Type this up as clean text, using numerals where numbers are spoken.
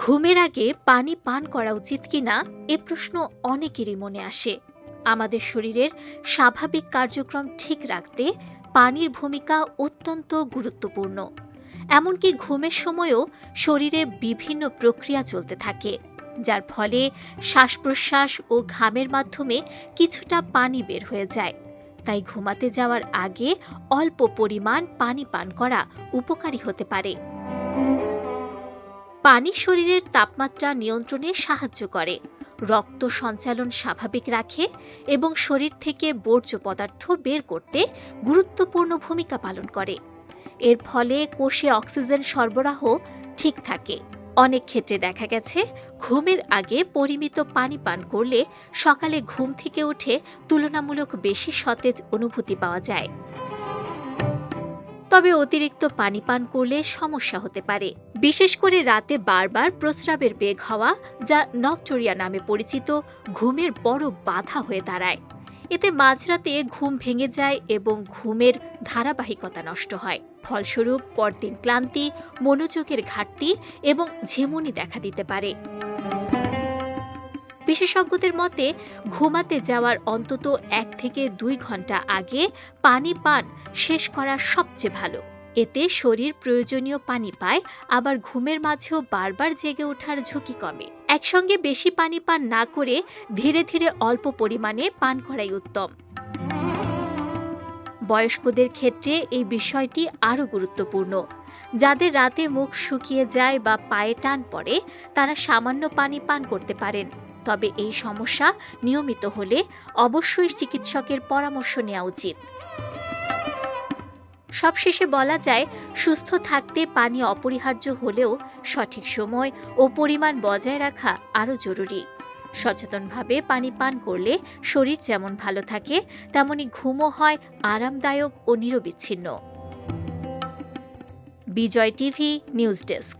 ঘুমের আগে পানি পান করা উচিত কিনা এ প্রশ্ন অনেকেরই মনে আসে। আমাদের শরীরের স্বাভাবিক কার্যক্রম ঠিক রাখতে পানির ভূমিকা অত্যন্ত গুরুত্বপূর্ণ। এমনকি ঘুমের সময়ও শরীরে বিভিন্ন প্রক্রিয়া চলতে থাকে, যার ফলে শ্বাস প্রশ্বাস ও ঘামের মাধ্যমে কিছুটা পানি বের হয়ে যায়। তাই ঘুমাতে যাওয়ার আগে অল্প পরিমাণ পানি পান করা উপকারী হতে পারে। পানি শরীরের তাপমাত্রা নিয়ন্ত্রণে সাহায্য করে, রক্ত সঞ্চালন স্বাভাবিক রাখে এবং শরীর থেকে বর্জ্য পদার্থ বের করতে গুরুত্বপূর্ণ ভূমিকা পালন করে। এর ফলে কোষে অক্সিজেন সরবরাহ ঠিক থাকে। অনেক ক্ষেত্রে দেখা গেছে ঘুমের আগে পরিমিত পানি পান করলে সকালে ঘুম থেকে উঠে তুলনামূলক বেশি সতেজ অনুভূতি পাওয়া যায়। তবে অতিরিক্ত পানি পান করলে সমস্যা হতে পারে, বিশেষ করে রাতে বারবার প্রস্রাবের বেগ হওয়া, যা নকটোরিয়া নামে পরিচিত, ঘুমের বড় বাধা হয়ে দাঁড়ায়। এতে মাঝরাতে ঘুম ভেঙে যায় এবং ঘুমের ধারাবাহিকতা নষ্ট হয়। ফলস্বরূপ পরদিন ক্লান্তি, মনোযোগের ঘাটতি এবং ঝিমুনি দেখা দিতে পারে। বিশেষজ্ঞদের মতে ঘুমাতে যাওয়ার অন্তত 1 থেকে 2 ঘন্টা আগে পানি পান শেষ করা সবচেয়ে ভালো। এতে শরীর প্রয়োজনীয় পানি পায়, আবার ঘুমের মাঝেও বারবার জেগে ওঠার ঝুঁকি কমে। একসঙ্গে বেশি পানি পান না করে ধীরে ধীরে অল্প পরিমাণে পান করাই উত্তম। বয়স্কদের ক্ষেত্রে এই বিষয়টি আরও গুরুত্বপূর্ণ। যাদের রাতে মুখ শুকিয়ে যায় বা পায়ে টান পড়ে, তারা সামান্য পানি পান করতে পারেন। তবে এই সমস্যা নিয়মিত হলে অবশ্যই চিকিৎসকের পরামর্শ নেওয়া উচিত। সবশেষে বলা যায়, সুস্থ থাকতে পানি অপরিহার্য হলেও সঠিক সময় ও পরিমাণ বজায় রাখা আরও জরুরি। সচেতনভাবে পানি পান করলে শরীর যেমন ভালো থাকে, তেমনি ঘুমও হয় আরামদায়ক ও নিরবিচ্ছিন্ন। বিজয় টিভি নিউজ ডেস্ক।